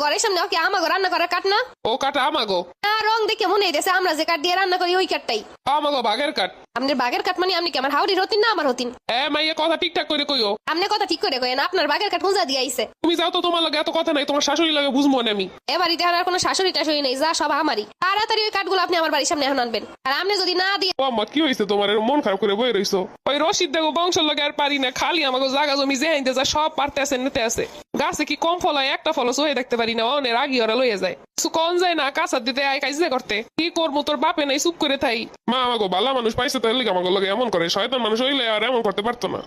ঘরের সামনে কি আমাগো রান্না করার কাঠ না? ও কাঠ আমাগো। রং দেখে মনে হইতেছে আমরা যে কাঠ দিয়ে রান্না করি ওই কাঠটাই। আমাগো বাঘের কাঠ। আপনার বাঘের কাঠ মানে আপনি কি আমার হাউডির হতিন না আমার হতিন? মাইয়া কথা ঠিকঠাক করে কইও। আপনি কথা ঠিক করে কইেন, আপনার বাঘের কাঠ হুঁজা দিয়ে আইছে। তুমি যাও তো, তোমার লাগে এত কথা নাই, তোমার শাশুড়ি লাগে বুঝবো না আমি। এবারে আর কোনো শাশুড়ি টাশুড়ি নেই, যা সব আমারই। তাড়াতাড়ি ওই কাঠগুলো আপনি আমার বাড়ির সামনে এখন আনবেন। আর আপনি যদি না দিয়ে ও আম্মা কি হয়েছে তোমার, মন খারাপ করে বই রইছো? ওই রশিদ দেখো বংশ লাগে আর পারি না, খালি আমাকে জায়গা জমি যে আইনতে যা সব পারতে আছে নিতে আছে। গাছে কি কম ফল হয়? একটা ফল সহে দেখতে পারি না, অনেক আগি ওরা লইয়া যায়। কিছু কন যায় না, কাঁচার দিতে আয় কাজে করতে। কি করবো, তোর বাপে নাই, চুপ করে থাই। মা আমাকে ভালো মানুষ পাইছে তাহলে আমাকে লাগে এমন করে, শয়তান মানুষ হইলে আর এমন করতে পারতো না।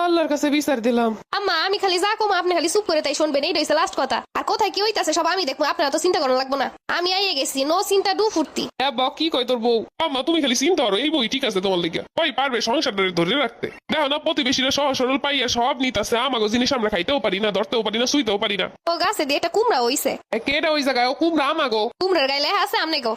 আল্লাহর কাছে বিচার দিলাম। আম্মা আমি খালি যা কম আপনি খালি চুপ করে তাই শুনবেন, এইটা হইছে লাস্ট কথা। আর কোথায় কি হইতাছে সব আমি দেখবো, আপনারা তো চিন্তা করা লাগবো না। আমি আইয়ে গেছি, নো চিন্তা ডু ফুর্তি। হ্যাঁ বা কি কয় তোর বউ? আম্মা তুমি খালি চিন্তা করো, এই বই ঠিক আছে তোমার লিগে। ওই পারবে সংসারটা ধরে রাখতে। দেখো না প্রতিবেশীরা সহজ সরল পাইয়া সব নিতাছে, আমাকে জিনিস আমরা খাইতেও পারি না, ধরতেও পারি না, শুইতেও পারি না। ও গাছে দিয়ে একটা কুমড়া হইছে। কেটা ওই জায়গায় ও কুমড়া আমাগো। কুমড়ার গায়ে লেখা আছে আমনে গো।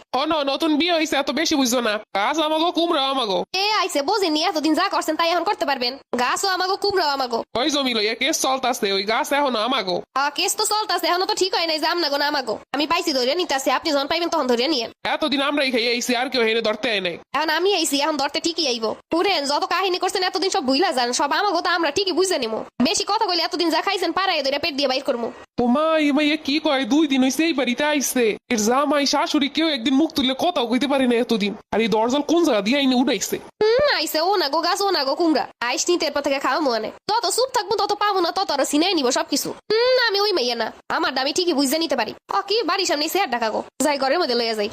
নতুন বিয়ে হয়েছে, এত বেশি বুঝছো না। গাছ আমাগো কুমড়া আমাগো। আইছে বোঝেনি, এতদিন যা করছেন তাই এখন করতে পারবেন। গাছও আমাগো কুমড়াও আমাগো। ওই জমি লইয়া কেস চলতাছে, ওই গাছ এখন আমাগো। কেস তো চলতেছে, এখনো তো ঠিক হয় নাই যে আমনাগো না আমাগো। আমি পাইছি ধরে নিতেছি, আপনি যখন পাইবেন তখন ধরে নিয়েন। এতদিন আমরাই খাই আইছি, আর কেউ হেনে ধরতে আয় নাই। এখন আমি আইছি, এখন ধরতে ঠিকই আইবো। পুরেন যত কাহিনী করছেন এতদিন সব ভুইলা যান, সব আমাগো তো আমরা ঠিকই বুঝে নিমু। বেশি কথা কইলে এতদিন যা খাইছেন পাড়ায় ধরে পেট দিয়ে বাইর করমু। ও মা মাইয়া কি কয়, 2 দিন হইছে এই বাড়িতে আইছে। এর জামাই শাশুড়ি কেউ একদিন মুখ তুললে কথাও কইতে পারে না এতদিন। আর এই দরজাল কোন জায়গা দিয়ে আইনে উঠাইছে। আইছে ও না গো গাছ, ও না গো কুমড়া। আইস নিতে এরপর থেকে খাওয়া মানে যত চুপ থাকবো তত পাবো না, তত আরো সিনাই নিবো সবকিছু। আমি ওই মাইয়া না, আমার দামি ঠিকই বুঝে নিতে পারি। কি বাড়ির সামনে চেয়ার ডাকাগো, যাই ঘরের মধ্যে লইয়া যাই।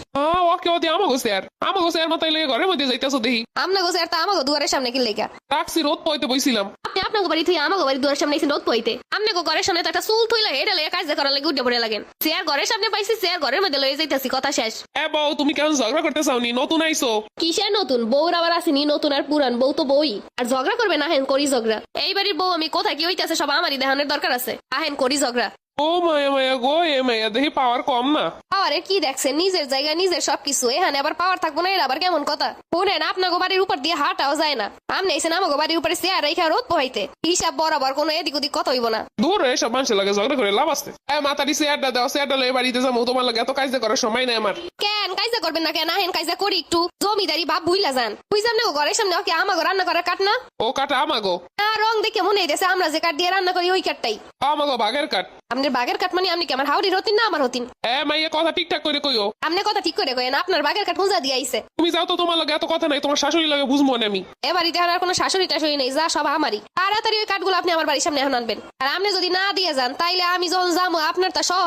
ওকে ওদি আমাগো চেয়ার মাথায় লেগে ঘরের মধ্যে যাইতেছো দেখি। আমনা গো চেয়ার তা আমাগো দুয়ারের সামনে কি লেগা? রাখছি রোদ পইতে বইছিলাম। আপনি আপনার বাড়ি থেকে আমাগো বাড়ির দুয়ারের সামনে এসে রোদ পইতে। আপনি গো ঘরের সামনে তো একটা চুল থইলা হেডে লইয়া কাজ করার লাগে উঠে পড়ে লাগেন। চেয়ার ঘরের সামনে পাইছি, চেয়ার ঘরের মধ্যে লইয়া যাইতাছি, কথা শেষ। বউ তুমি কেন ঝগড়া করতে চাওনি? নতুন আইছো। কিসের নতুন? বউর আবার আসেনি নতুন আর পুরান, বউ তো বউই। আর ঝগড়া করবে না, হেন করি ঝগড়া। এই বাড়ির বউ আমি কোথায় কি হইতেছে সব আমারই দেখানোর দরকার আছে। আহেন করি ঝগড়া। ও মায়া মায়া গো, এ মায়া দেখি পাওয়ার কম না। পাওয়ারে কি দেখছেন? নিজের জায়গায় নিজের সবকিছু, এখানে আবার পাওয়ার থাকবো না, এটা আবার কেমন কথা? শুনেন, আপনার বাড়ির উপর দিয়ে হাঁটাও যায় না, আপনি এসেন আমাকে বাড়ির উপরে চেয়ার রেখে রোদ পোহাইতে। হিসাব বরাবর কোনো এদিক ওদিক কথা হইব না। দূর এসব মানুষের লাগে ঝগড়া করে লাভ আছে। মাতারি চেয়ারটা দাও, চেয়ারটা লয়ে বাড়িতে যাবো, তোমার লাগে এত কাজ করার সময় নাই আমার। কেন কাজা করবেন না? কেন আহেন কাজা করি একটু। জমিদারি বাপ ভুইলা যান, বুঝলাম না ঘরের সামনে কি আমাকে রান্না করার কাঠ না? ও কাঠ আমাগো। রং দেখে মনে হইতেছে আমরা যে কাঠ দিয়ে রান্না করি ওই কাঠটাই। আমাগো বাঘের কাঠ। আপনার বাঘের কাঠ মানে আপনি কি আমার হাউডির হতিন না আমার হতিন? মাইয়া কথা ঠিকঠাক করে কইও। আপনি কথা ঠিক করে কইেন, আপনার বাঘের কাঠ হুঁজা দিয়ে আইছে। তুমি যাও তো, তোমার লাগে এত কথা নাই, তোমার শাশুড়ি লাগে বুঝবো না আমি। এবারে আর কোনো শাশুড়ি টাশুড়ি নেই, যা সব আমারই। তাড়াতাড়ি ওই কাঠগুলো আপনি আমার বাড়ির সামনে এখন আনবেন। আর আপনি যদি না দিয়ে যান তাইলে আমি যখন যাবো আপনার তা সহ